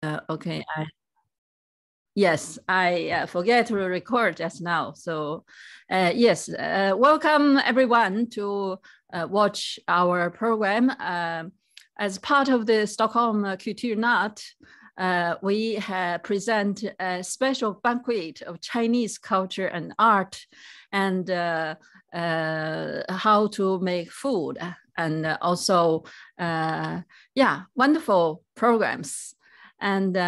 Okay. Yes, I forget to record just now. So yes, welcome everyone to watch our program. As part of the Stockholm Kulturnatt, we present a special banquet of Chinese culture and art, and how to make food, and also wonderful programs. And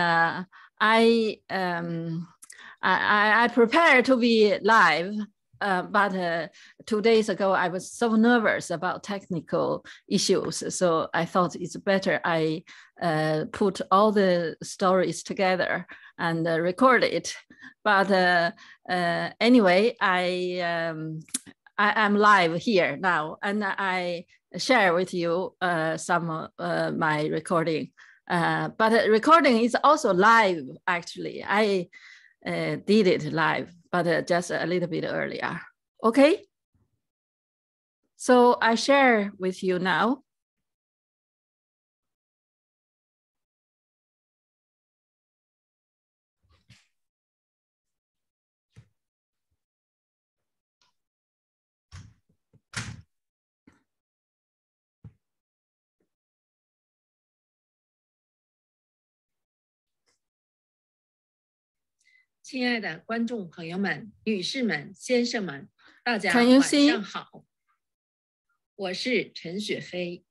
I prepared to be live, but 2 days ago I was so nervous about technical issues, so I thought it's better I put all the stories together and record it. But anyway, I am live here now, and I share with you some of my recording. But recording is also live, actually. I did it live, but just a little bit earlier. Okay? So I share with you now.亲爱的观众朋友们、女士们、先生们，大家晚上好。我是陈雪飞。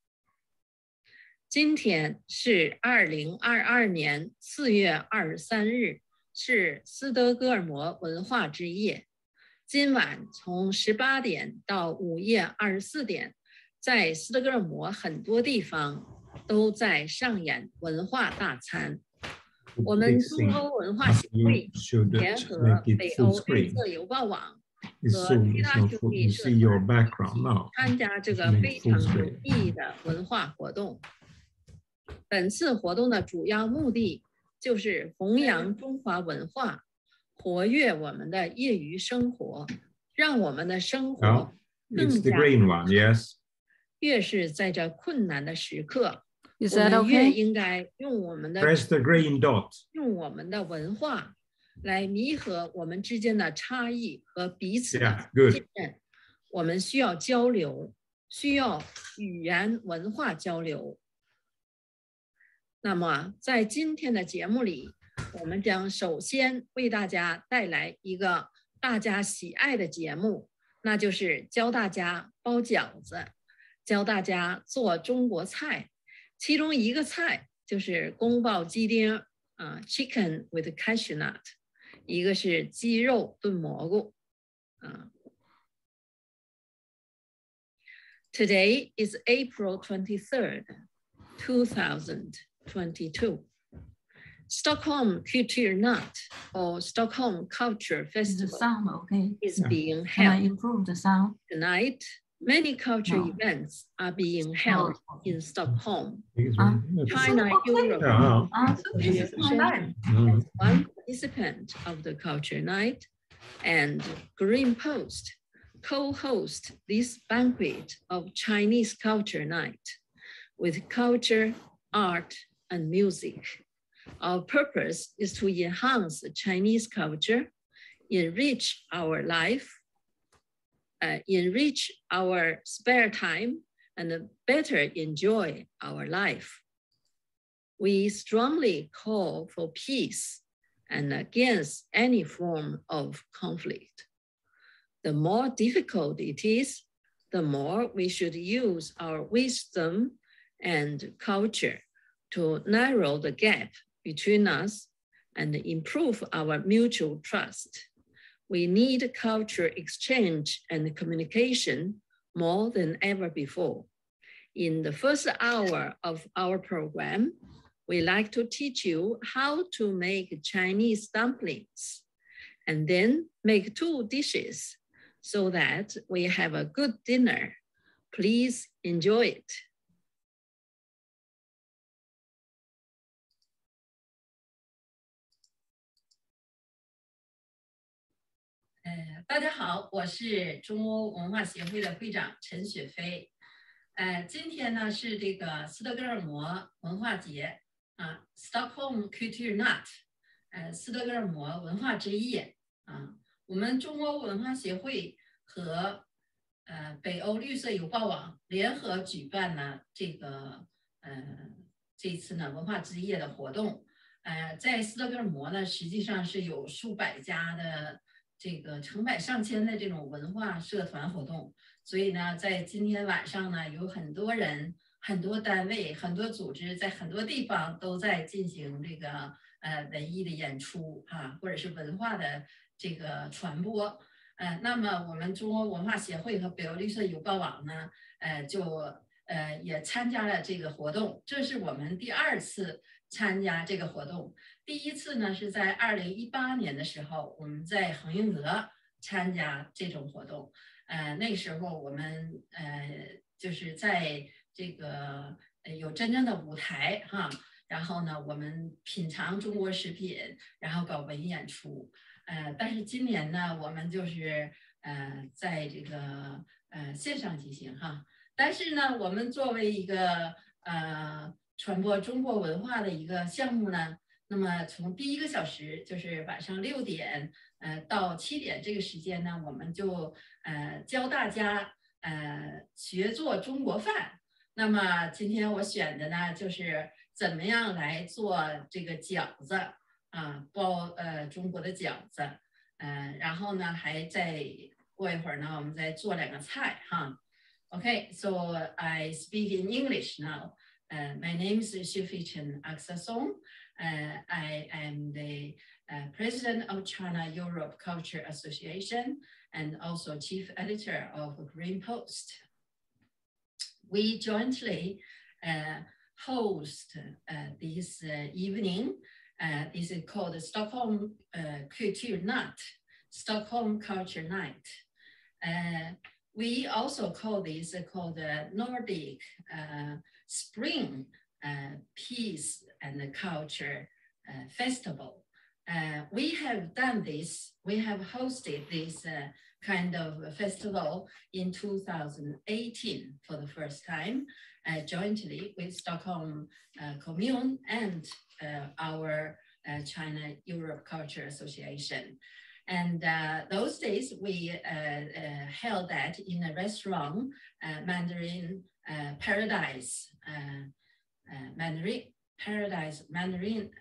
今天是2022年4月23日，是斯德哥尔摩文化之夜。今晚从18点到午夜24点，在斯德哥尔摩很多地方都在上演文化大餐。我们中欧文化协会联合北欧绿色邮报网和其他兄弟社团参加这个非常有意义的文化活动。本次活动的主要目的就是弘扬中华文化，活跃我们的业余生活，让我们的生活更加越是在这困难的时刻。我们越应该用我们的文化来弥合我们之间的差异和彼此的信任。我们需要交流，需要语言文化交流。那么在今天的节目里，我们将首先为大家带来一个大家喜爱的节目，那就是教大家包饺子，教大家做中国菜。其中一个菜就是宫保鸡丁，chicken with cashew nut， 一个是鸡肉炖蘑菇。Today is April 23rd, 2022. Stockholm Kulturnatt, or Stockholm Culture Festival, is being held. Can I improve the sound? Tonight, many culture events are being held in Stockholm. China Europe Association as one participant of the culture night, and Green Post co-host this banquet of Chinese culture night with culture, art, and music. Our purpose is to enhance Chinese culture, enrich our life, enrich our spare time, and better enjoy our life. We strongly call for peace and against any form of conflict. The more difficult it is, the more we should use our wisdom and culture to narrow the gap between us and improve our mutual trust. We need culture exchange and communication more than ever before. In the first hour of our program, we like to teach you how to make Chinese dumplings, and then make 2 dishes so that we have a good dinner. Please enjoy it. 大家好，我是中欧文化协会的会长陈雪飞。今天呢是这个斯德哥尔摩文化节， Stockholm Culture Night， 斯德哥尔摩文化之夜我们中欧文化协会和北欧绿色邮报网联合举办了这次呢文化之夜的活动。在斯德哥尔摩呢，实际上是有数百家的这个成百上千的这种文化社团活动，所以呢，在今天晚上呢，有很多人、很多单位、很多组织在很多地方都在进行这个文艺的演出或者是文化的这个传播。那么我们中欧文化协会和北欧绿色邮报网呢，也参加了这个活动。这是我们第2次参加这个活动。第1次呢是在2018年的时候，我们在恒英阁参加这种活动。那时候我们就是在这个有真正的舞台然后呢我们品尝中国食品，然后搞文艺演出。但是今年呢，我们就是在这个线上进行但是呢，我们作为一个传播中国文化的一个项目呢，那么从第1个小时就是晚上6点到7点这个时间呢，我们就教大家学做中国饭。那么今天我选的呢，就是怎么样来做这个饺子包中国的饺子。然后呢，还再过一会儿呢，我们再做2个菜Okay, so I speak in English now. My name is Chen Aksasong. I am the president of China Europe Culture Association and also chief editor of Green Post. We jointly host this evening. This is called the Stockholm Culture Night, Stockholm Culture Night. We also call this called the Nordic Spring Peace and Culture Festival. We have done this, we have hosted this kind of festival in 2018 for the first time, jointly with Stockholm Commune and our China Europe Culture Association. And those days we held that in a restaurant, Mandarin Paradise Mandarin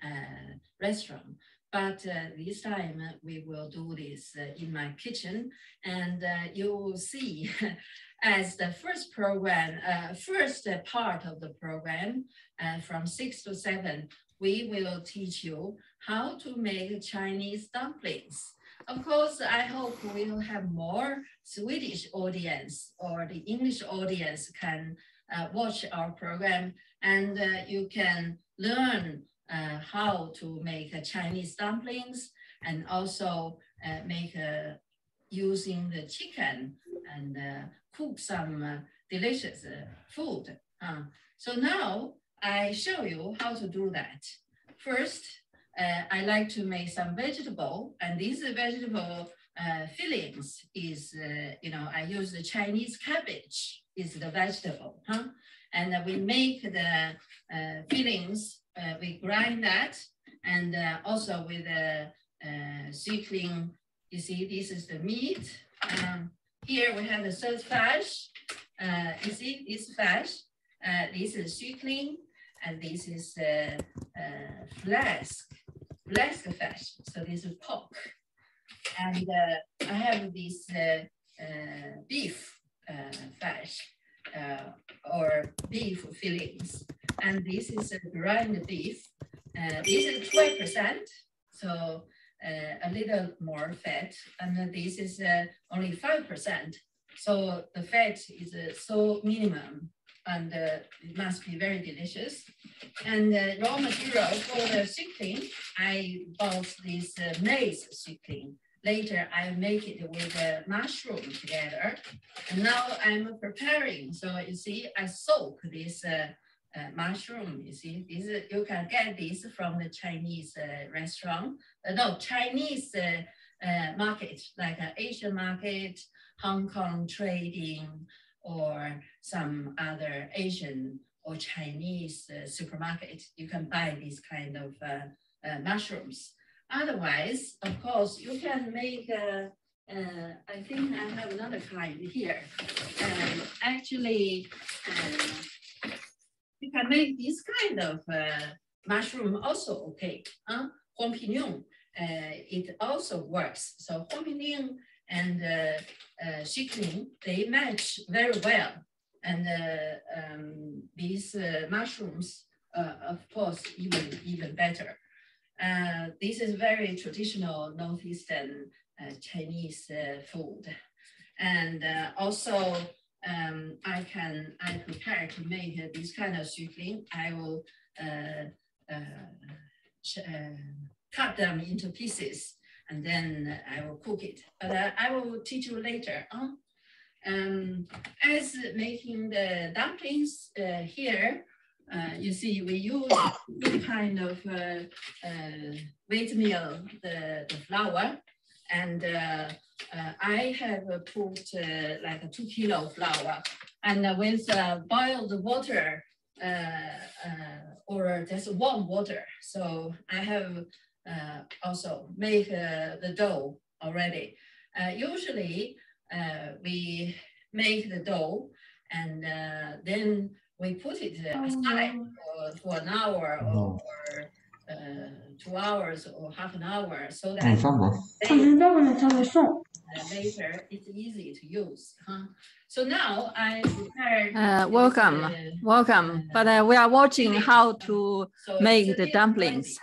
restaurant. But this time we will do this in my kitchen, and you will see as the first program, first part of the program from 6 to 7, we will teach you how to make Chinese dumplings. Of course, I hope we will have more Swedish audience or the English audience can watch our program, and you can learn how to make Chinese dumplings and also make using the chicken and cook some delicious food. So now I show you how to do that. First, I like to make some vegetable, and these vegetable fillings is, I use the Chinese cabbage is the vegetable, and we make the fillings, we grind that, and also with the Sückling, you see, this is the meat. Here we have the sausage, you see this flesh, this is Sückling, and this is flask flesh, so this is pork. And I have this beef flesh or beef fillings, and this is a grind beef. This is 12%, so a little more fat, and this is only 5%. So the fat is so minimum, and it must be very delicious. And raw material for the Sückling, I bought this maize Sückling. Later, I make it with mushroom together. And now I'm preparing. So you see, I soak this mushroom. You see, this, you can get this from the Chinese restaurant. Chinese market, like Asian market, Hong Kong trading, or some other Asian or Chinese supermarket, you can buy these kind of mushrooms. Otherwise, of course, you can make, I think I have another kind here. Actually, you can make this kind of mushroom also okay. Champignon, it also works. So champignon and chickling, they match very well. And these mushrooms, of course, even better. This is very traditional Northeastern Chinese food. And also, I prepare to make this kind of chickling. I will cut them into pieces, and then I will cook it. But I will teach you later. As making the dumplings here, you see we use two kind of wheat meal, the flour, and I have put like 2 kilo flour, and with boiled water or just warm water. So I have also make the dough already. Usually we make the dough and then we put it aside for an hour or 2 hours or half an hour, so that later it's easy to use. So now I prepared. Welcome. But we are watching how to make the dumplings.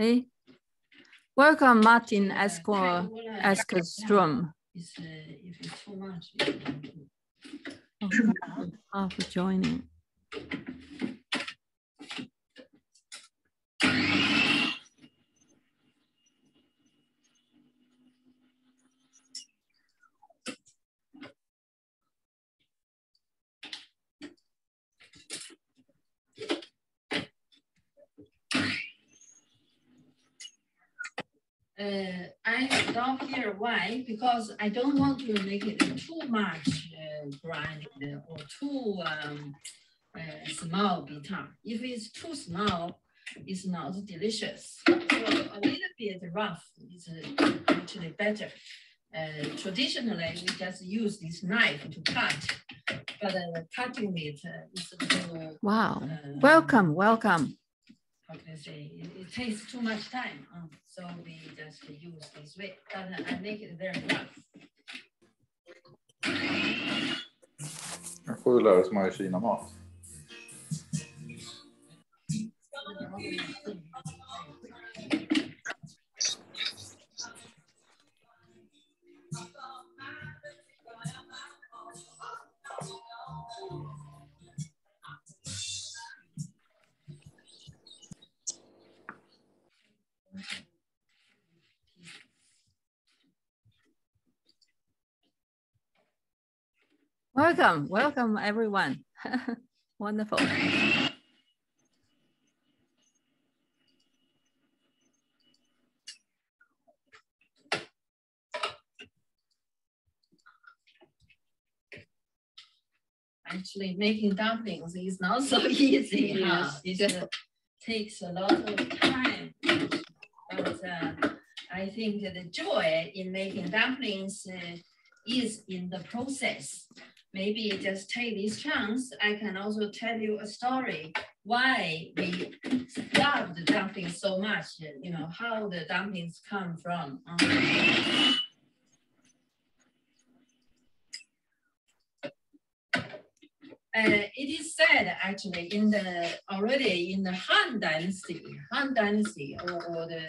Hey. Welcome, Martin Askerström. If it's too much, for joining. I stop here. Why? Because I don't want to make it too much grinded or too small bitter. If it's too small, it's not delicious. So a little bit rough is actually better. Traditionally, we just use this knife to cut, but cutting it is wow. Welcome. How can I say? It takes too much time, so we just use this way. But I make it very rough. Jag får lära sig Kina-mat. Welcome everyone. Wonderful. Actually, making dumplings is not so easy. Yes. It takes a lot of time. But I think the joy in making dumplings is in the process. Maybe just take this chance. I can also tell you a story why we love the dumplings so much, you know, how the dumplings come from. It is said actually already in the Han Dynasty or the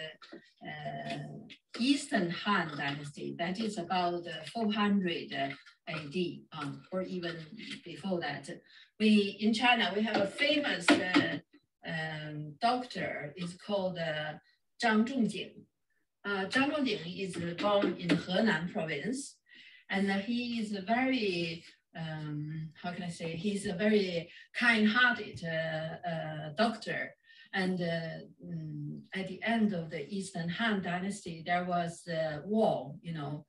Eastern Han Dynasty, that is about 400 AD or even before that. In China, we have a famous doctor, is called Zhang Zhongjing. Zhang Zhongjing is born in Henan province, and he is very how can I say, he's a very kind-hearted doctor. And at the end of the Eastern Han Dynasty, there was a war, you know,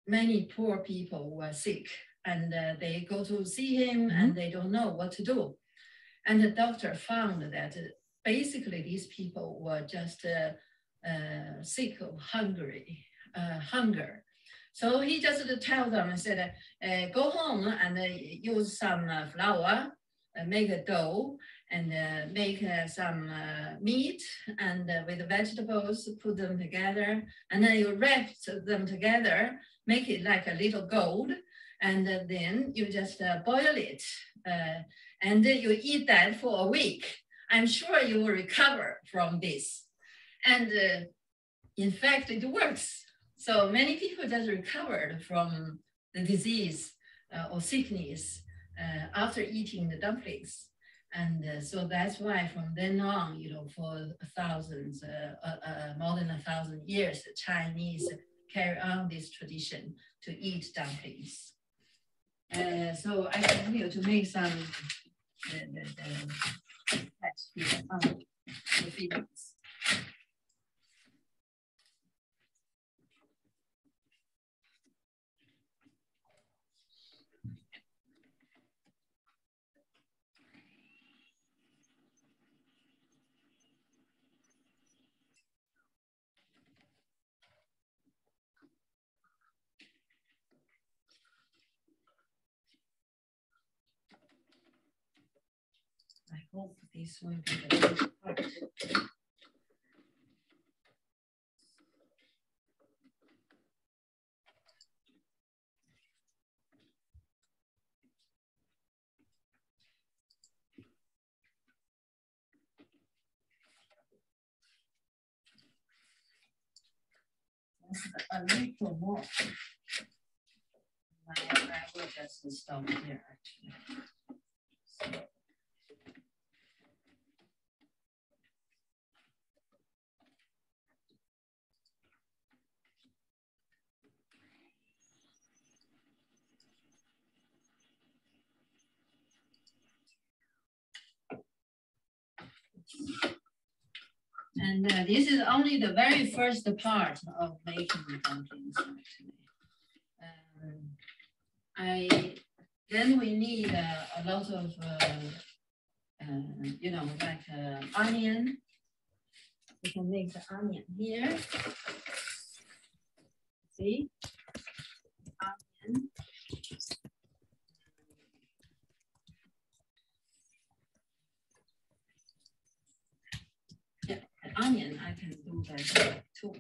many poor people were sick and they go to see him and they don't know what to do. And the doctor found that basically these people were just sick of hunger. So he just tell them and said, go home and use some flour, make a dough, and make some meat and with vegetables, put them together, and then you wrap them together, make it like a little gold, and then you just boil it, and you eat that for a week. I'm sure you will recover from this. And in fact, it works. So many people just recovered from the disease or sickness after eating the dumplings. And so that's why from then on, you know, for thousands, more than 1,000 years, the Chinese carry on this tradition to eat dumplings. So I continue to make some text here on the feelings. I hope this will be the last part. A little more. I will just stop here actually. So. And this is only the very first part of making the dumplings, actually. Then we need a lot of, you know, like onion. We can make the onion here. See? Onion. Yeah, the onion, I can do that too.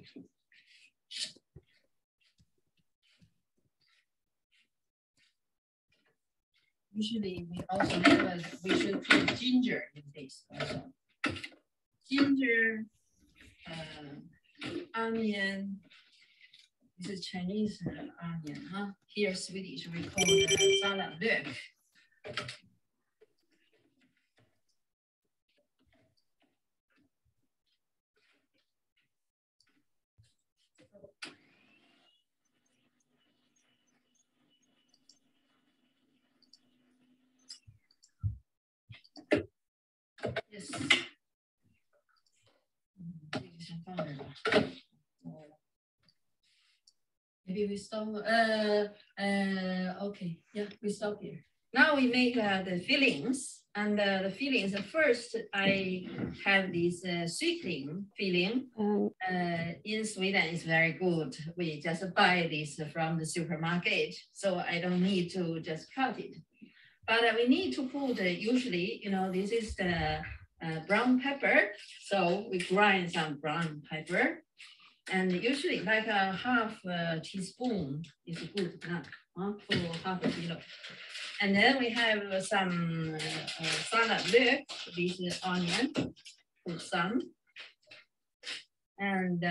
Usually we also have we should put ginger in this also. Ginger, onion. This is Chinese onion, huh? Here Swedish we call it salad lök. Yes. Maybe we stop. Okay, yeah, we stop here. Now we make the fillings, and the fillings. First, I have this sweetling filling. In Sweden, it's very good. We just buy this from the supermarket, so I don't need to just cut it. But we need to put usually, you know, this is the brown pepper. So we grind some brown pepper. And usually like a half teaspoon is good enough for half a kilo. And then we have some salad lök, this is onion, put some. And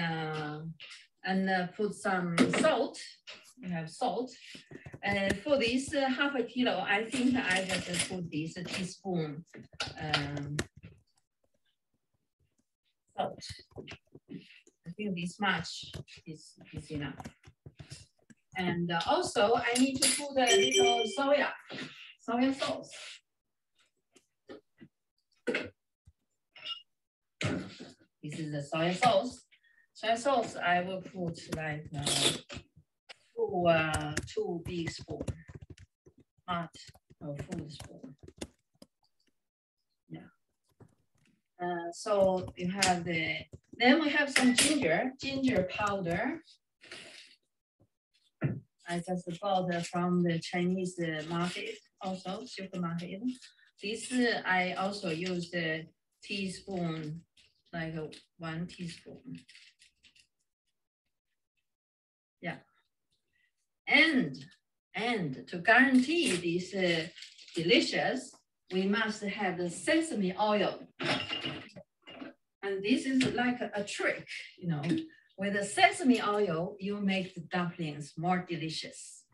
put some salt. We have salt. For this half a kilo, I think I just put this teaspoon salt. I think this much is enough. And also I need to put a little soya sauce. This is the soya sauce. Soya sauce I will put like 2 big spoons, not a full spoon. Yeah. So you have then we have some ginger powder. I just bought from the Chinese market, also supermarket. This I also use the teaspoon, like 1 teaspoon. Yeah. And to guarantee this delicious, we must have the sesame oil. And this is like a trick, you know. With the sesame oil, you make the dumplings more delicious.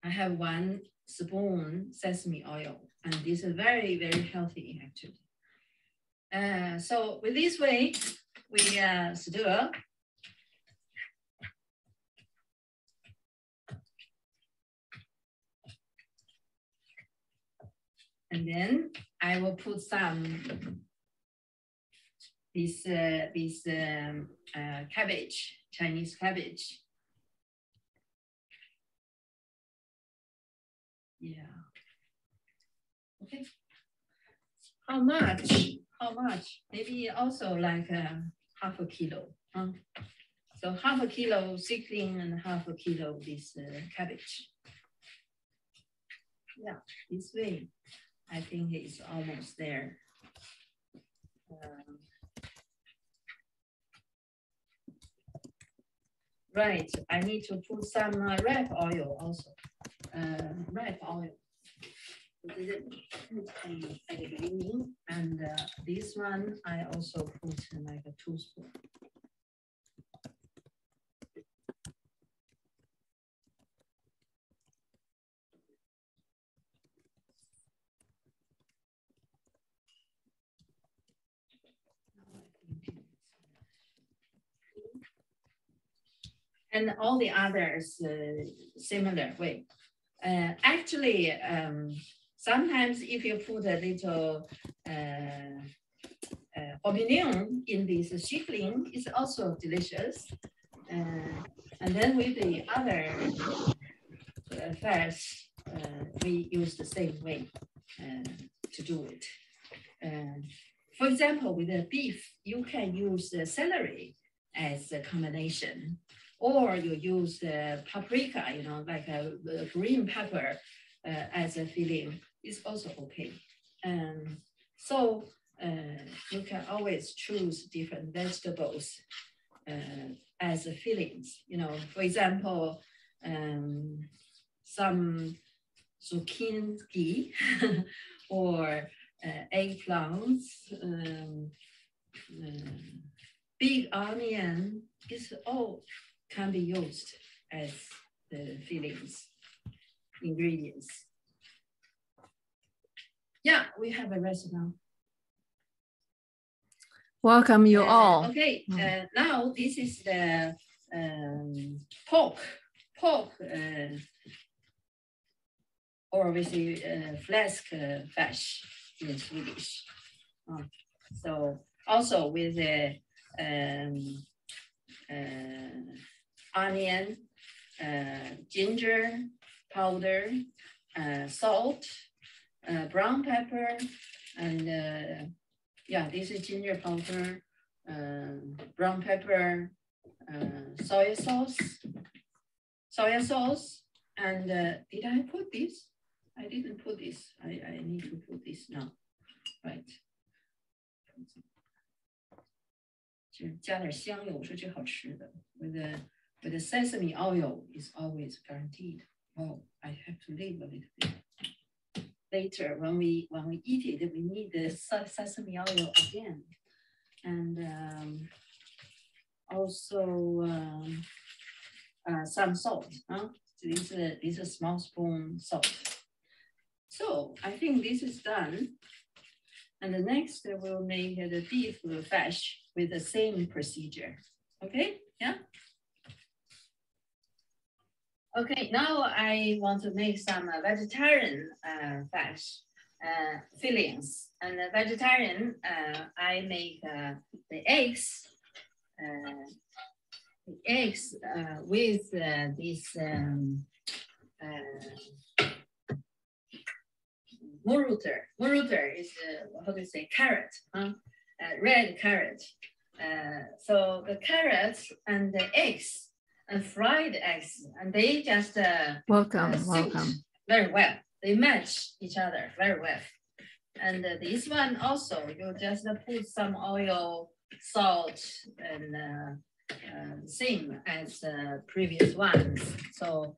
I have 1 spoon sesame oil, and this is very, very healthy actually. So with this way, we stir. And then I will put some this cabbage, Chinese cabbage. Yeah. Okay. How much? Maybe also like half a kilo. Huh? So half a kilo seedling and half a kilo this cabbage. Yeah, this way. I think it's almost there. Right, I need to put some red oil also. Red oil. At the beginning, and this one I also put like a 2 spoons. And all the others similar way. Actually, sometimes if you put a little opinion in this seedling, it's also delicious. And then with the other fats, we use the same way to do it. For example, with the beef, you can use the celery as a combination, or you use the paprika, you know, like a green pepper as a filling. It's also okay. So you can always choose different vegetables as fillings. You know, for example, some zucchini or eggplants, big onion, is all can be used as the fillings, ingredients. Yeah, we have a recipe. Welcome you all. Okay, now this is the pork, or we say fläsk flesh in Swedish. So also with the onion, ginger powder, salt, brown pepper, and yeah, this is ginger powder, brown pepper, soya sauce, and did I put this? I didn't put this. I need to put this now, right? 加点香油是最好吃的。With the sesame oil is always guaranteed. Oh, I have to leave a little bit. Later, when we eat it, we need the sesame oil again, and also some salt. This is a small spoon salt. So I think this is done. And the next we'll make the beef flesh with the same procedure. Okay? Yeah? Okay, now I want to make some vegetarian fillings. And the vegetarian, I make the eggs with this Muruter. Muruter is, how do you say, carrot, red carrot. So the carrots and the eggs, and fried eggs, and they just welcome very well. They match each other very well. And this one also, you just put some oil, salt, and same as previous ones. So,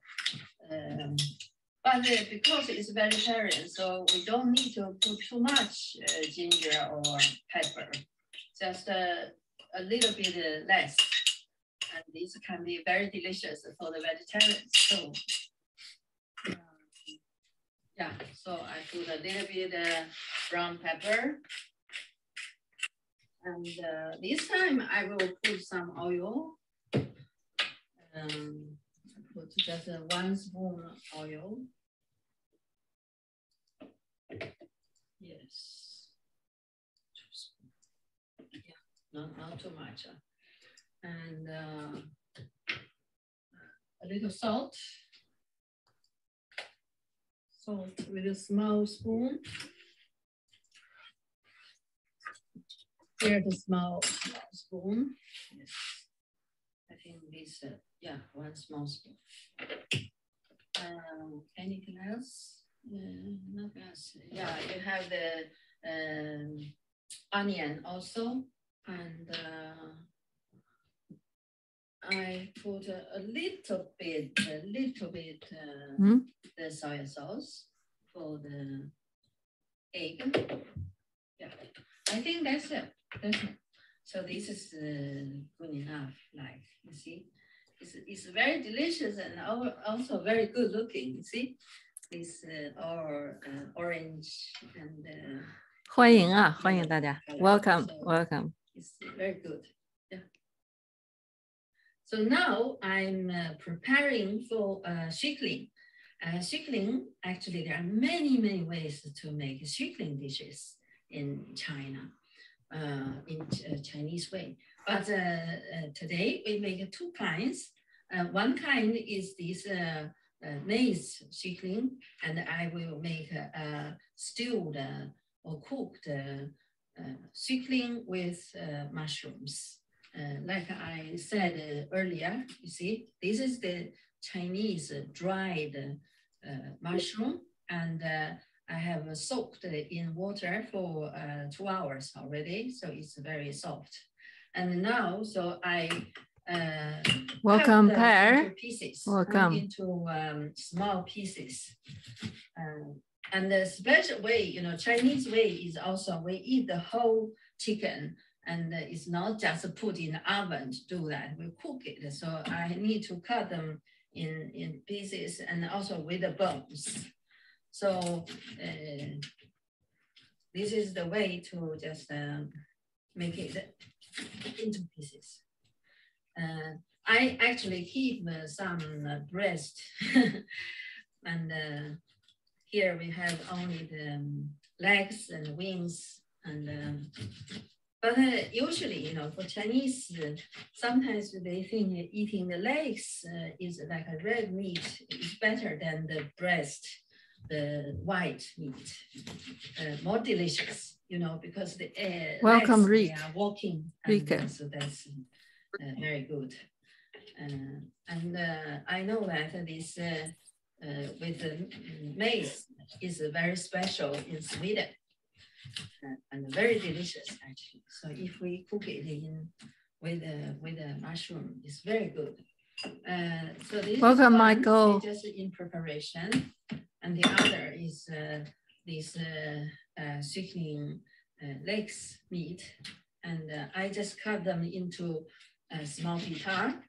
but because it's vegetarian, so we don't need to put too much ginger or pepper, just a little bit less. And this can be very delicious for the vegetarians. So, yeah, so I put a little bit brown pepper. And this time I will put some oil. Put just 1 spoon oil. Yes. Yeah, not too much. And a little salt. Salt with a small spoon. Here the small spoon. Yes. I think this, yeah, 1 small spoon. Anything else? Nothing else. Yeah, you have the onion also. And I put a little bit the soy sauce for the egg. Yeah, I think that's it. So this is good enough. Like you see, it's very delicious and also very good looking. You see, this orange and 欢迎啊，欢迎大家 ，welcome. It's very good. Yeah. So now I'm preparing for Schickling. Schickling, actually, there are many ways to make Schickling dishes in China, in Chinese way. But today we make 2 kinds. One kind is this maize Schickling, and I will make stewed or cooked Schickling with mushrooms. Like I said earlier, you see, this is the Chinese dried mushroom, and I have soaked in water for 2 hours already, so it's very soft. And now, so I welcome, Per. Into pieces. Welcome. Into small pieces. And the special way, you know, Chinese way is also we eat the whole chicken, and it's not just put in the oven to do that. We cook it. So I need to cut them in pieces and also with the bones. So this is the way to just make it into pieces. I actually keep some breast and here we have only the legs and wings, and but usually, you know, for Chinese, sometimes they think eating the legs is like a red meat is better than the breast, the white meat, more delicious, you know, because the welcome, legs, Rick. They are walking, so that's very good. And I know that this with the maize is very special in Sweden and very delicious actually. So if we cook it in with a mushroom, it's very good. So this welcome, is Michael. Just in preparation, and the other is this Schickling legs meat, and I just cut them into small guitar.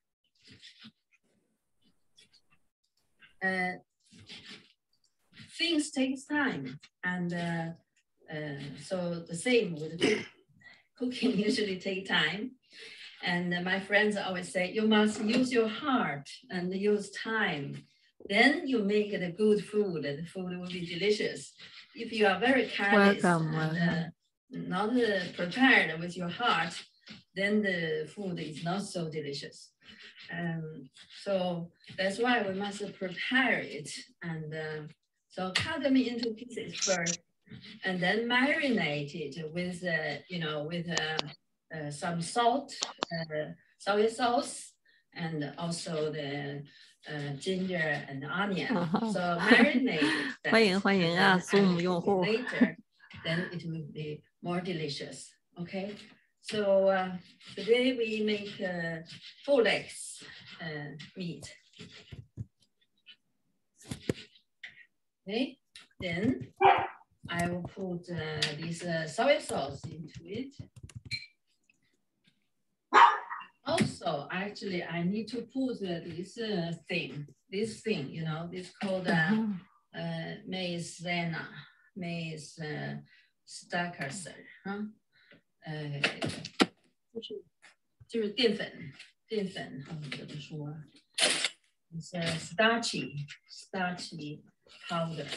Things takes time, and so the same with cooking usually take time. And my friends always say, you must use your heart and use time then you make the good food, and the food will be delicious. If you are very careless and not prepared with your heart, then the food is not so delicious. So that's why we must prepare it. And so cut them into pieces first, and then marinate it with, some salt, soy sauce, and also the ginger and onion. So marinate that. 欢迎啊 ，Zoom 用户。Later, then it will be more delicious. Okay. So today we make 4 legs meat. Okay. Then I will put this soy sauce into it. Also, actually, I need to put this thing, you know, this called maizena, maize staccaser, huh? 就是淀粉怎么说 ？It's a starchy powder.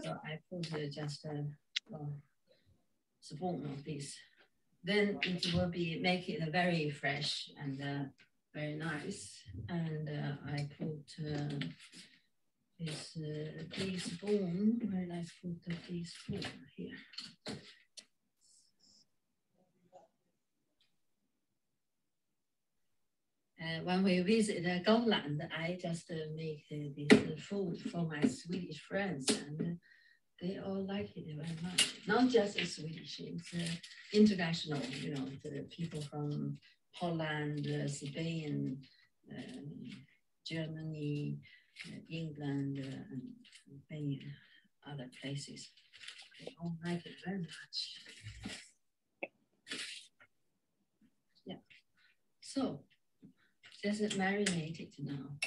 So I put just a spoon of this. Then it will make it very fresh and very nice. And I put this teaspoon. Where did I put the teaspoon here? When we visit Goland, I just make this food for my Swedish friends, and they all like it very much. Not just Swedish, it's international, you know, the people from Holland, Spain, Germany, England, and many other places. They all like it very much. Yeah. So, just marinate it now.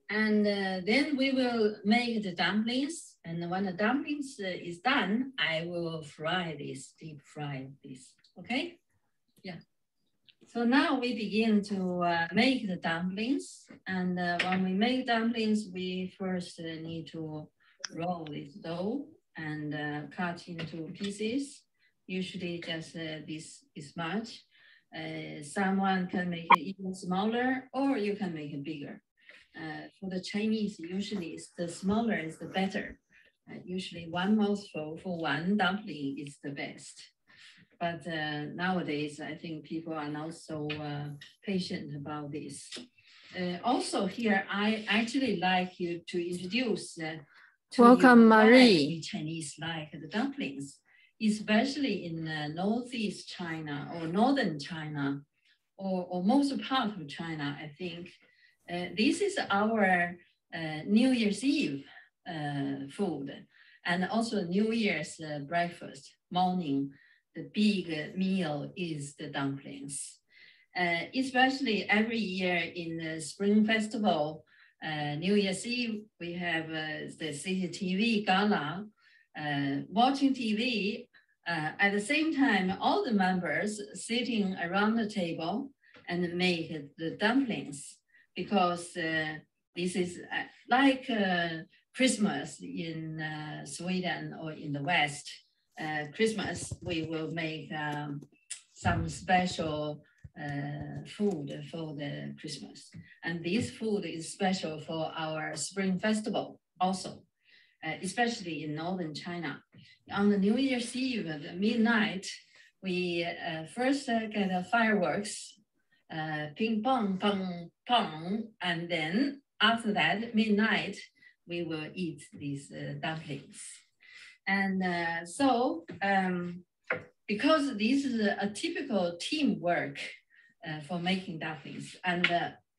And then we will make the dumplings. And when the dumplings is done, I will deep fry this, okay? Yeah. So now we begin to make the dumplings. And when we make dumplings, we first need to roll this dough and cut into pieces. Usually just this much. Someone can make it even smaller, or you can make it bigger. For the Chinese, usually the smaller is the better. Usually 1 mouthful for 1 dumpling is the best. But nowadays, I think people are not so patient about this. Also here, I actually like you to introduce Welcome, Marie. Chinese like the dumplings, especially in Northeast China or Northern China or most part of China, I think. This is our New Year's Eve food, and also New Year's breakfast, morning. The big meal is the dumplings. Especially every year in the Spring Festival, New Year's Eve, we have the CCTV gala, watching TV. At the same time, all the members sitting around the table and make the dumplings, because this is like Christmas in Sweden or in the West. Christmas, we will make some special food for the Christmas. And this food is special for our Spring Festival also, especially in Northern China. On the New Year's Eve at midnight, we first get fireworks, ping pong, pong, pong, and then after that, midnight, we will eat these dumplings. And because this is a typical teamwork for making dumplings, and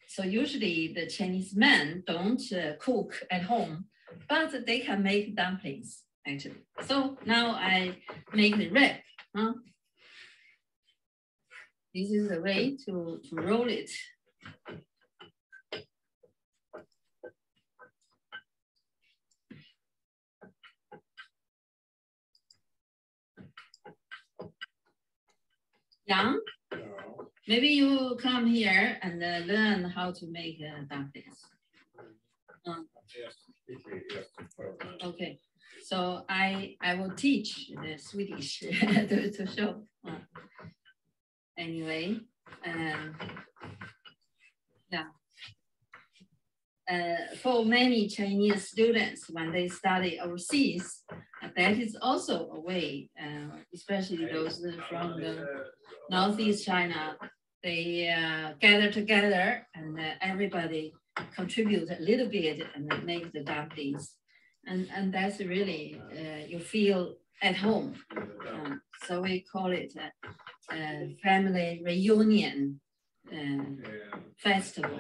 so usually the Chinese men don't cook at home, but they can make dumplings actually. So now I make the wrap. Huh? This is the way to roll it. Yang? maybe you come here and learn how to make dumplings. Okay, so I will teach the Swedish to show. Anyway, yeah. For many Chinese students, when they study overseas, that is also a way, especially those from the Northeast China, they gather together and everybody contribute a little bit and make the dumplings. And that's really, you feel at home. So we call it a family reunion festival.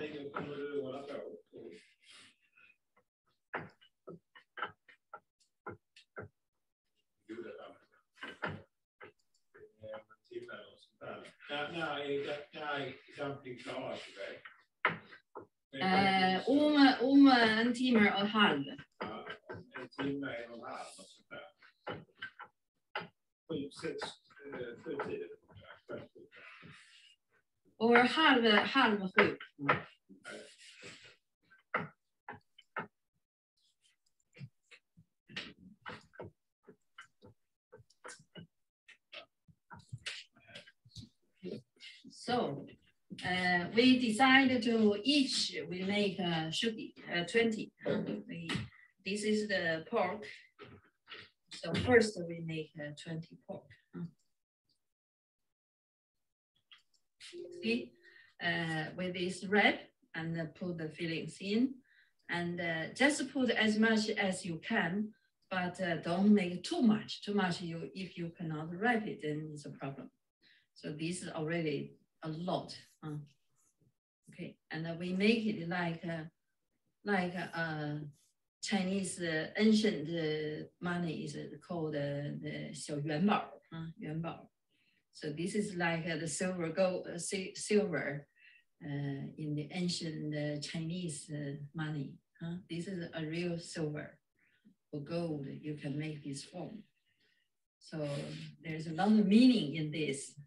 En timme och halv. En timme, 1,5 och sånt där. 7 tider. Och halv 7. So we decided to each we make 20. This is the pork. So first we make 20 pork. See, with this wrap and put the fillings in, and just put as much as you can, but don't make too much. Too much, if you cannot wrap it, then it's a problem. So this is already a lot. Okay, and we make it like Chinese ancient money is called the 小元宝, 元宝. So this is like the silver in the ancient Chinese money. This is a real silver. For gold, you can make this form. So there's a lot of meaning in this.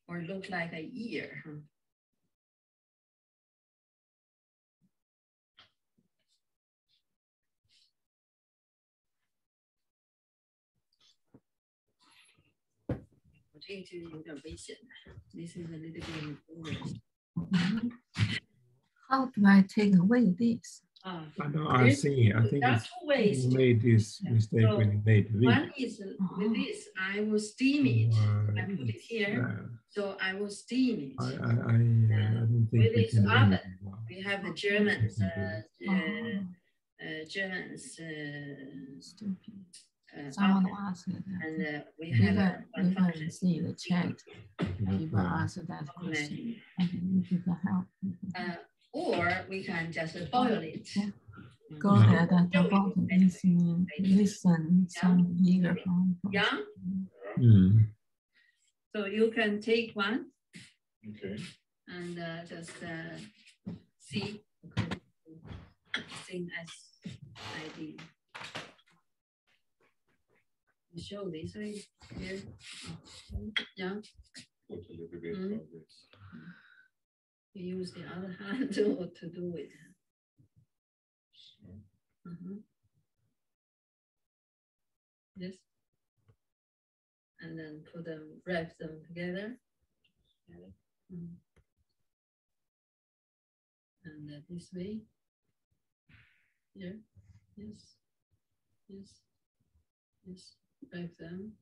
Or look like a ear. This is a little bit English. How do I take away this? I see. I think you made this mistake when you made this. One is with this, I will steam it. I put it here, so I will steam it. I don't think with this oven, we have the Germans. Someone asked that. And we have you can see the chat. People ask that question. And if you can help. Or we can just boil it. Yeah. Go ahead at the bottom. Listen some eager from. Yeah. So you can take one. Okay. And just see. Same as I did. You show this way here. Yeah. Put a little bit of this. You use the other hand to do it. Yes. And then put them, wrap them together. And this way. Here. Yes. Yes. Yes. Wrap them.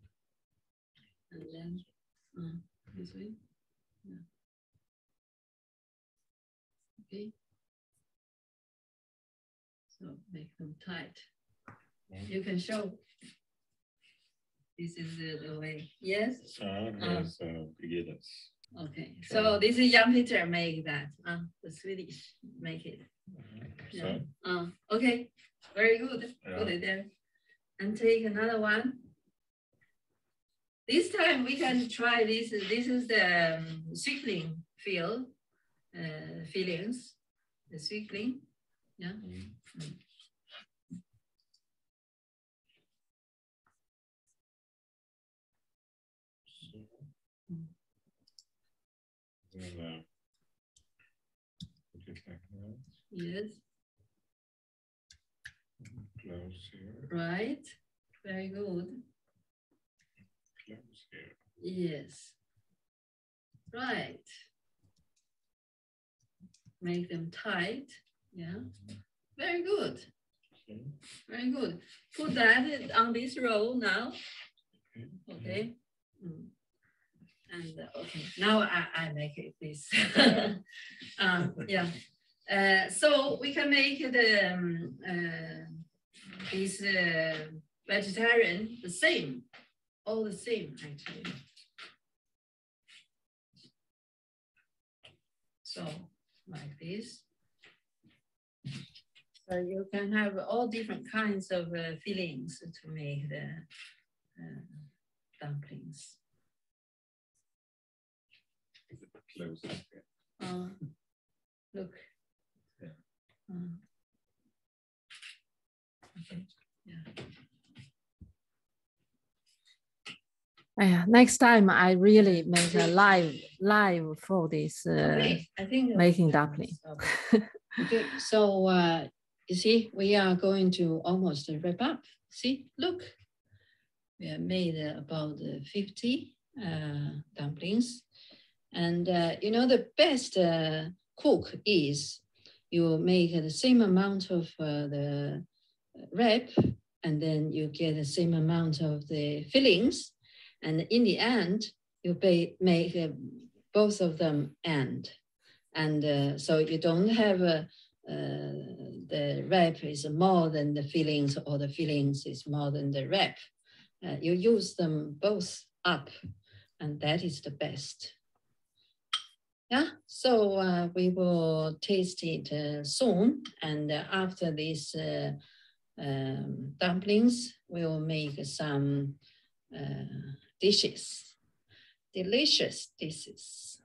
And then this way. Yeah. Okay. So make them tight. You can show. This is the way. Yes. Beginners. Okay. So this is Jan Peter make that. The Swedish make it. Yeah. Okay. Very good. Yeah. Put it there. And take another one. This time we can try this. This is the sweetling fillings. The sweetling. Yeah. Yes. Close here. Right. Very good. Close here. Yes. Right. Make them tight. Yeah. Very good. Okay. Very good. Put that on this row now. Okay. Okay. And okay, now I make it this. Yeah. So we can make the this vegetarian the same, all the same actually. So like this. So you can have all different kinds of fillings to make the dumplings. Close here. Look. Yeah. Okay. Yeah. Next time I really make a live for this okay. I think making dumpling. Okay. So you see, we are going to almost wrap up. See, look, we have made about 50 dumplings. And you know, the best cook is you make the same amount of the wrap, and then you get the same amount of the fillings. And in the end, you make both of them end. And so you don't have the wrap is more than the fillings, or the fillings is more than the wrap. You use them both up, and that is the best. Yeah, so we will taste it soon. And after these dumplings, we will make some dishes, delicious dishes.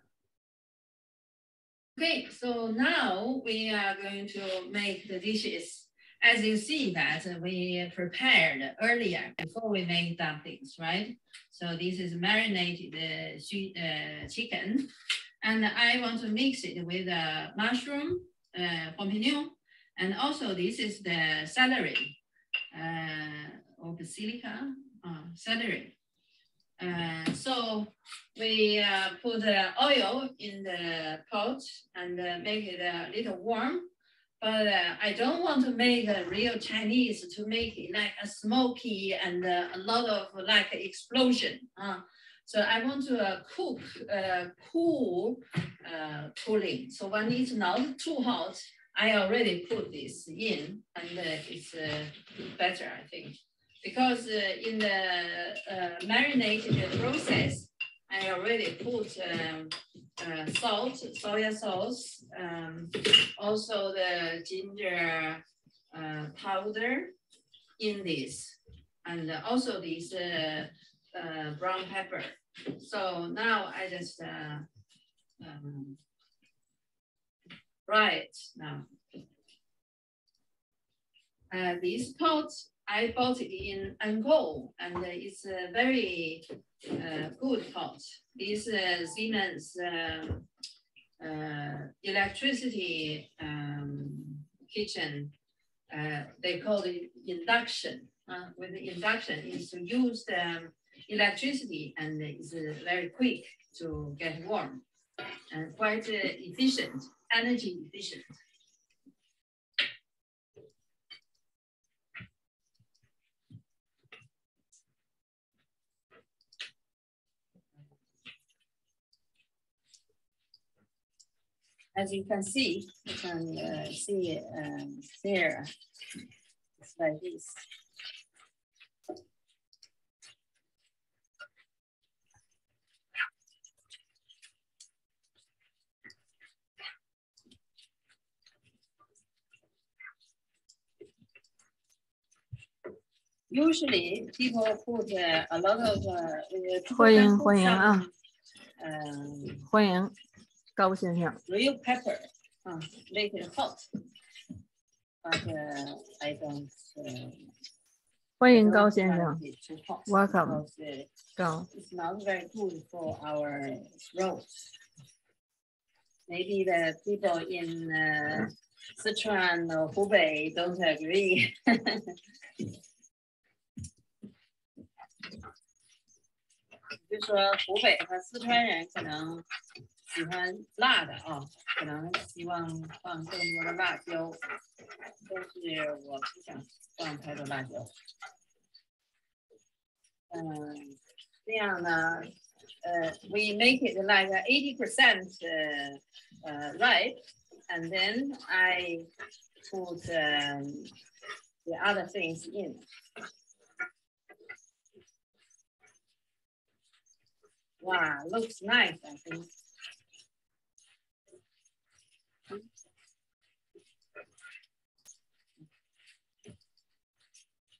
Okay, so now we are going to make the dishes. As you see that we prepared earlier before we make dumplings, right? So this is marinated chicken. And I want to mix it with mushroom, champignon, and also this is the celery, or basilica, celery. So we put oil in the pot and make it a little warm. But I don't want to make a real Chinese to make it like a smoky and a lot of like explosion. So I want to cook cool cooling. So when it's not too hot, I already put this in, and it's better, I think. Because in the marinated process, I already put salt, soya sauce, also the ginger powder in this, and also this brown pepper. So now I just fry it now. This pot, I bought it in Angkor, and it's a very good pot. This Siemens electricity kitchen, they call it induction. With the induction is to use the electricity, and it's very quick to get warm and quite efficient, energy efficient. As you can see, you can see it there. It's like this. Usually, people put a lot of 欢迎啊，欢迎高先生。 real pepper, make it hot, but I don't. 欢迎高先生 ，Welcome， 高。 It's not very good for our throat. Maybe the people in Sichuan or Hubei don't agree. 就说湖北和四川人可能喜欢辣的啊，可能希望放更多的辣椒，但是我不想放太多辣椒。这样呢，we make it like 80% ripe, and then I put the other things in. Wow, looks nice, I think.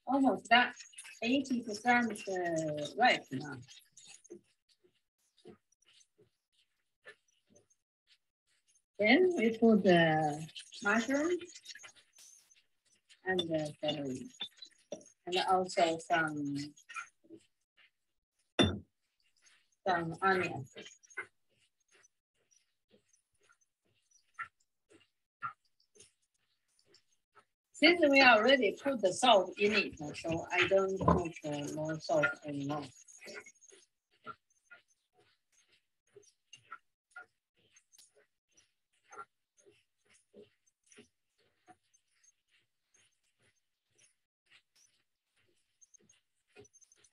Almost that 80% ripe now. Then we put the mushroom and the celery, and also some onions. Since we already put the salt in it, so I don't put more salt anymore.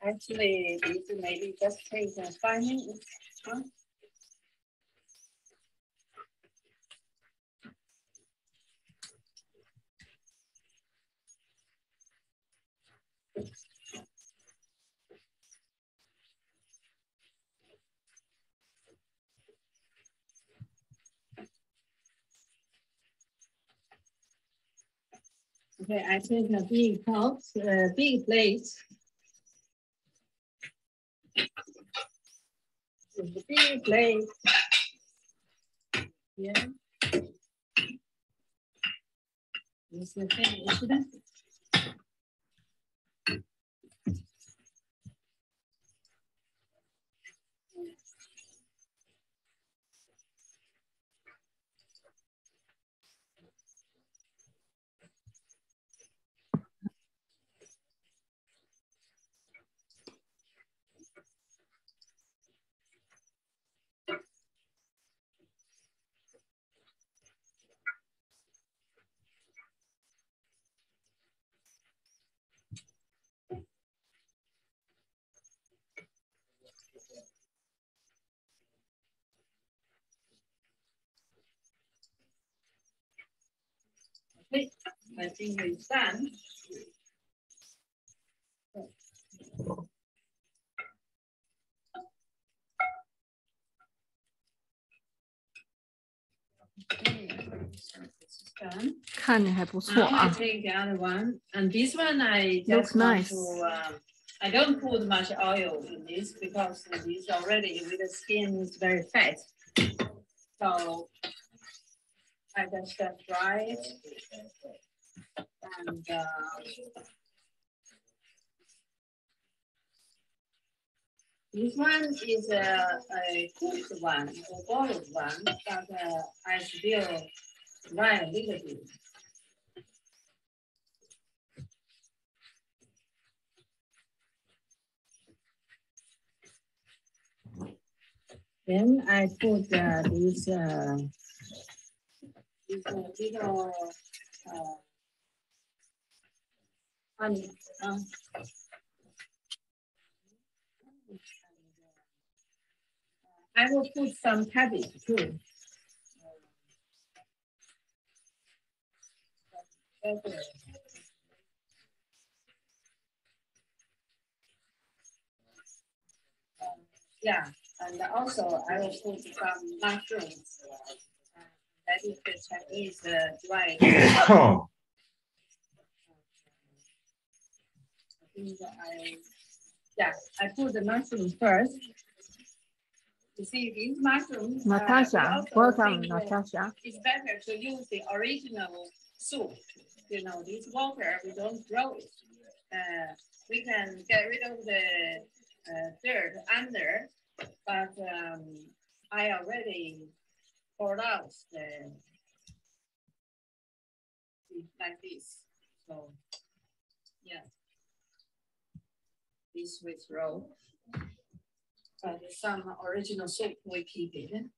Actually, this maybe just take 5 minutes. Huh? Okay, I take a big pot, big plate. The big plate. Yeah. This is finished. Okay, I think it's done.看着还不错啊。Now I take the other one, and this one I Looks just want nice. to. I don't put much oil in this because this already with the skin is very fat. So I just dry it, and this one is a cooked one, a boiled one, but I still dry a little bit. Then I put this little honey. I will put some cabbage too. Yeah, and also I will put some mushrooms. That is the Chinese dried. I put the mushrooms first. You see, these mushrooms. Natasha, welcome, Natasha. It's better to use the original soup. You know, this water, we don't throw it. We can get rid of the dirt under, but I already poured out like this. So, yeah. This we throw. But some original soup we keep it.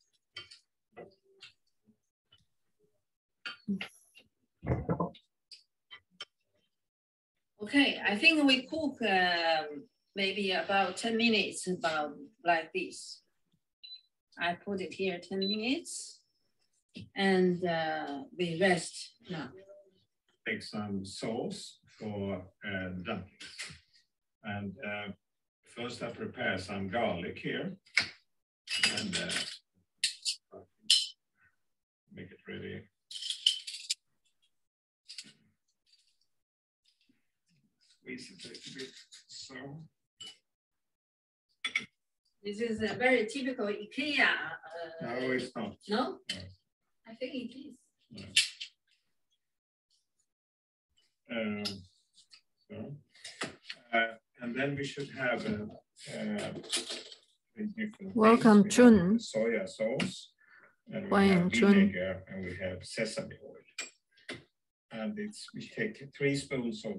Okay, I think we cook maybe about 10 minutes about like this. I put it here 10 minutes and we rest now. Take some sauce for dumplings. And first I prepare some garlic here and make it ready. Squeeze it a little bit, so. This is a very typical IKEA. No, it's not. No? No. I think it is. No. And then we should have Welcome, Chun. Soya sauce, and we have vinegar, and we have sesame oil. And we take 3 spoons of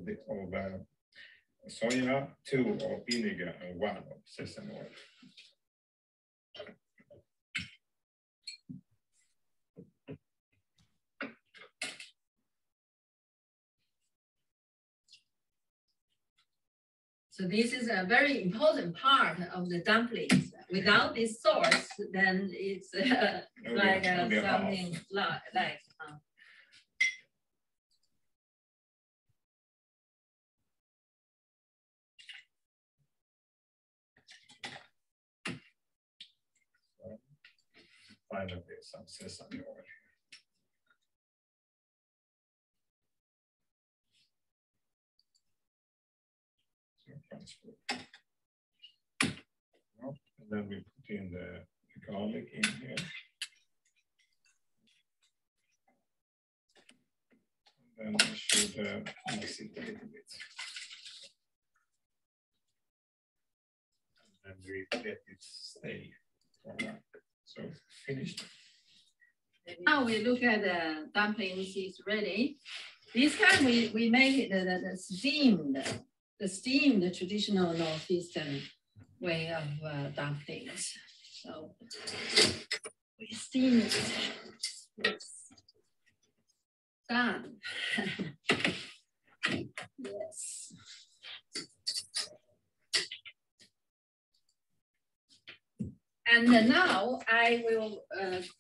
soya, 2 of vinegar, and 1 of sesame oil. So this is a very important part of the dumplings. Without this sauce, then it's like something like. Finally, some sesame oil. And then we put in the garlic in here. And then we should mix it a little bit. And then we let it stay for a while. So finished. Now we look at the dumplings is ready. This time we make it the steamed traditional northeastern way of dumplings. So we steam it. It's done. Yes. And now I will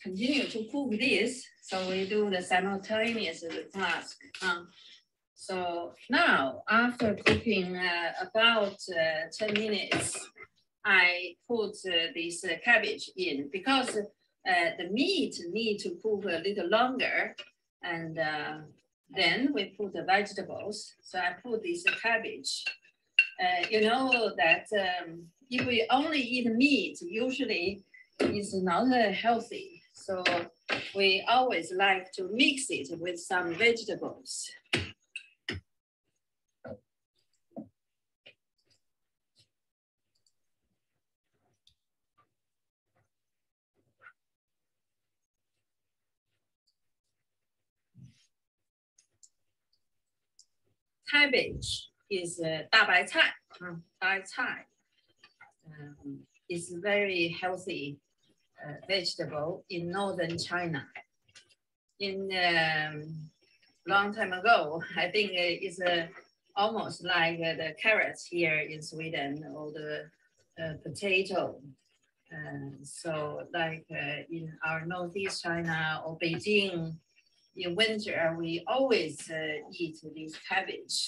continue to cook this. So we do the simultaneous task. So now, after cooking about 10 minutes, I put this cabbage in because the meat need to cook a little longer. And then we put the vegetables. So I put this cabbage. You know that if we only eat meat, usually it's not healthy. So we always like to mix it with some vegetables. Cabbage is 大白菜, 白菜. It's a very healthy vegetable in northern China. In long time ago, I think it's almost like the carrots here in Sweden or the potato. So like in our northeast China or Beijing, in winter, we always eat this cabbage.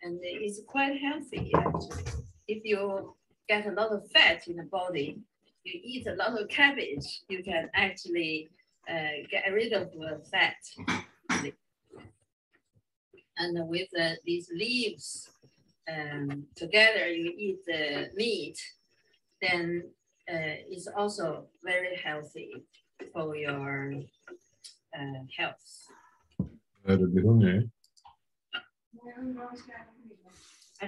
And it's quite healthy, actually. If you get a lot of fat in the body, you eat a lot of cabbage, you can actually get rid of the fat. And with these leaves together, you eat the meat, then it's also very healthy for your health. I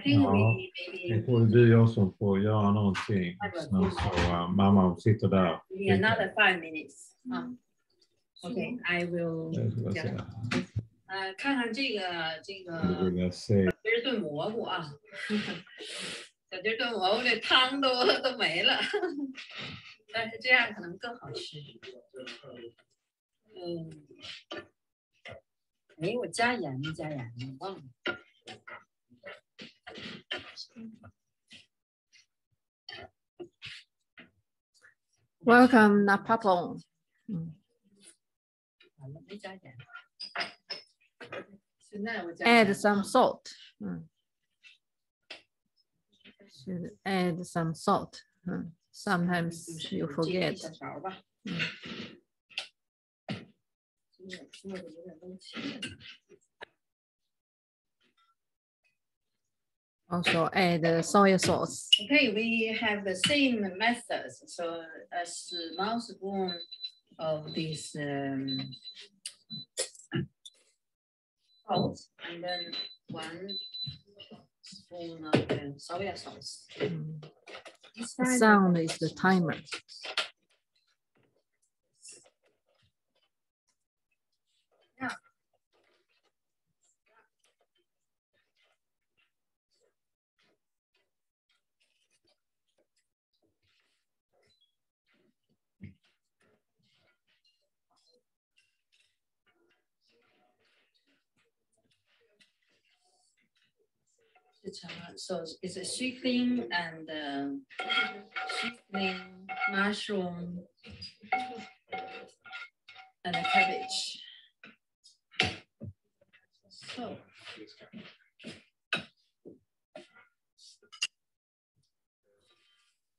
think we maybe... Jag tror det är jag som får göra någonting. Så mamma sitter där. Another 5 minutes. Okay, I will... 看看这个小鸡儿炖蘑菇啊，小鸡儿炖蘑菇这汤都没了，但是这样可能更好吃。哎，我加盐没加盐呢？忘了。Welcome, Napapong. 完了，没加盐。现在我加。Add some salt. Should add some salt. Sometimes you forget. 小勺吧。Also add soy sauce. Okay, we have the same methods. So a small spoon of this salt, and then 1 spoon of the soy sauce. The sound is the timer. Yeah. So it's a chicken and chicken, mushroom, and a cabbage. So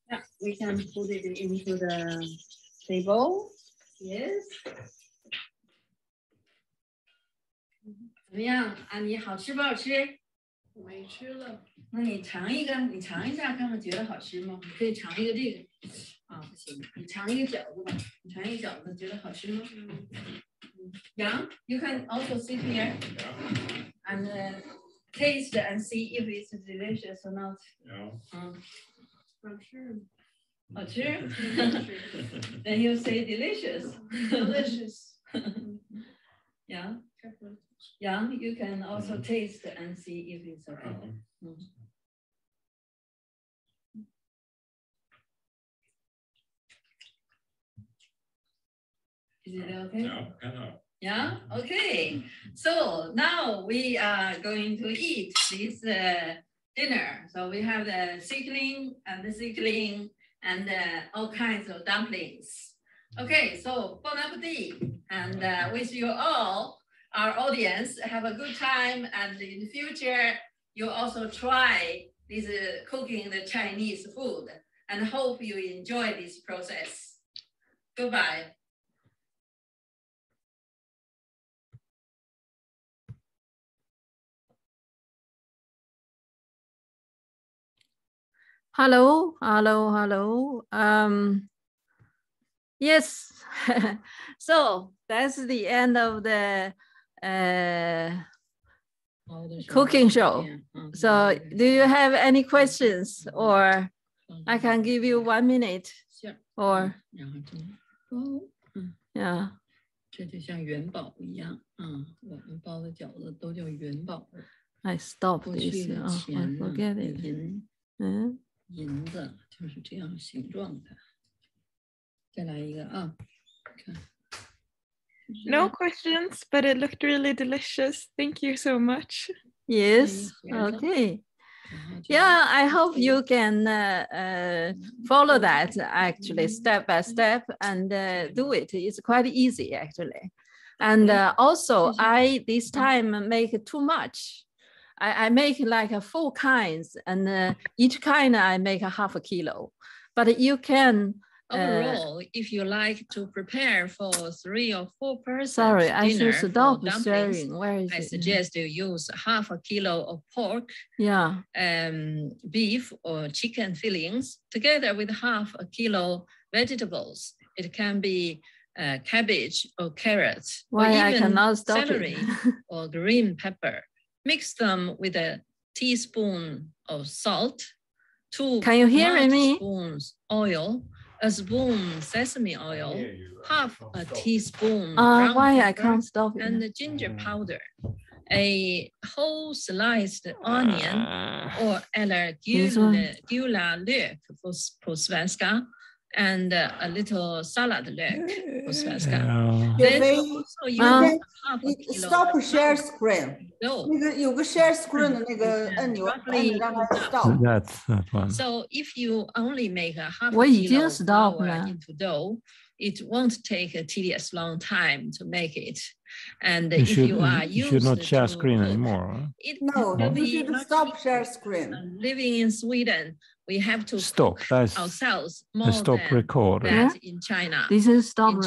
yeah, we can put it into the table. Yes. 怎么样？安妮，好吃不好吃？我没吃了。那你尝一个，你尝一下，看看觉得好吃吗？你可以尝一个这个。啊，不行，你尝一个饺子吧。你尝一个饺子，觉得好吃吗？Yang, you can also sit here and taste and see if it's delicious or not. 好吃。好吃。Then you say delicious. Delicious. Yeah. Yang, you can also taste and see if it's okay. Is it okay? Yeah, okay. So now we are going to eat this dinner. So we have the chicken and all kinds of dumplings. Okay, so bon appetit, and wish you all, our audience, have a good time, and in the future you also try this cooking the Chinese food, and hope you enjoy this process. Goodbye. Hello. Yes. So that's the end of the cooking show. So do you have any questions, or I can give you 1 minute, or yeah. 这就像元宝一样，我们包的饺子都叫元宝。I stopped this. I forget it. 银子就是这样形状的。再来一个啊，看。No questions, but it looked really delicious. Thank you so much. Yes. Okay. Yeah, I hope you can follow that actually step by step and do it. It's quite easy actually. And also I this time make too much. I make like 4 kinds, and each kind I make a half a kilo. But you can overall, if you like to prepare for 3 or 4 persons, sorry, I should stop sharing. Where is I it? suggest you use half a kilo of pork, beef or chicken fillings, together with half a kilo vegetables. It can be cabbage or carrots, or even celery or green pepper. Mix them with a teaspoon of salt, 2 Can you hear me? spoons oil, a spoon sesame oil, half a teaspoon why I pepper, can't stop it? and ginger powder, a whole sliced onion, or eller gula lök på svenska, and a little salad lök på svenska. Then also use half a kilo. Stop share screen. 那个有个 share screen 的那个按钮，按让它 stop. That's that one. So if you only make a half 我 a 已经 kilo stop flour 了。 into dough, it won't take a tedious long time to make it. And You if should, you are you used should not share to screen cook, anymore. it No, will you be should much stop easier. share screen. Living in Sweden, we have to Stop. cook That's ourselves more stop than record. that in China. This is stop In